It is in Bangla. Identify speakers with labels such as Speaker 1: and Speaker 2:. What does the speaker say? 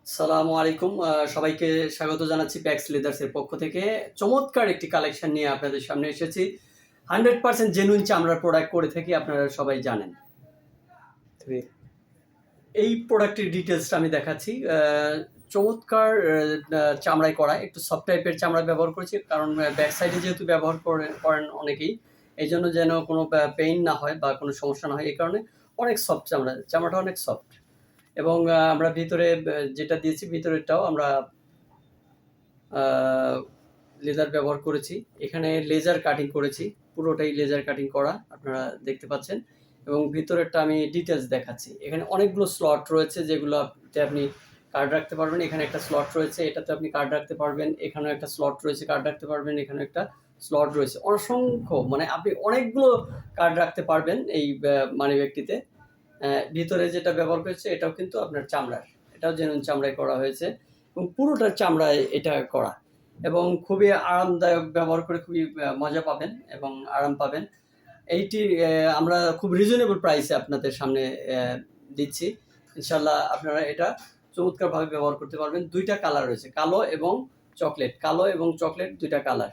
Speaker 1: আসসালামু আলাইকুম। সবাইকে স্বাগত জানাচ্ছি প্যাক্স লেদার্সের পক্ষ থেকে। চমৎকার একটি কালেকশন নিয়ে আপনাদের সামনে এসেছি। 100% জেনুইন চামড়ার প্রোডাক্ট করে থাকি, আপনারা সবাই জানেন। এই প্রোডাক্টের ডিটেইলসটা আমি দেখাচ্ছি। চমৎকার চামড়ায় করা, একটু সফট টাইপের চামড়া ব্যবহার করেছি, কারণ ব্যাক সাইডে যেহেতু ব্যবহার করেন অনেকেই, এইজন্য যেন কোনো পেইন না হয় বা কোনো সমস্যা না হয়, এই কারণে অনেক সফট চামড়াটা অনেক সফট। এবং আমরা ভিতরে যেটা দিয়েছি, ভিতরেরটাও আমরা লেজার ব্যবহার করেছি। এখানে লেজার কাটিং করেছি, পুরোটাই লেজার কাটিং করা আপনারা দেখতে পাচ্ছেন। এবং ভিতরেরটা আমি ডিটেলস দেখাচ্ছি। এখানে অনেকগুলো স্লট রয়েছে, যেগুলোতে আপনি কার্ড রাখতে পারবেন। এখানে একটা স্লট রয়েছে, এটাতে আপনি কার্ড রাখতে পারবেন। এখানেও একটা স্লট রয়েছে, কার্ড রাখতে পারবেন। এখানে একটা স্লট রয়েছে, অসংখ্য, মানে আপনি অনেকগুলো কার্ড রাখতে পারবেন এই মানি ব্যাগটিতে। ভিতরে যেটা ব্যবহার করেছে এটাও কিন্তু আপনার চামড়ার, এটাও জেনুইন চামড়ায় করা হয়েছে এবং পুরোটার চামড়ায় এটা করা, এবং খুবই আরামদায়ক, ব্যবহার করে খুবই মজা পাবেন এবং আরাম পাবেন। এইটি আমরা খুব রিজনেবল প্রাইসে আপনাদের সামনে দিচ্ছি। ইনশাল্লাহ আপনারা এটা চমৎকারভাবে ব্যবহার করতে পারবেন। দুইটা কালার রয়েছে, কালো এবং চকলেট, কালো এবং চকলেট দুইটা কালার।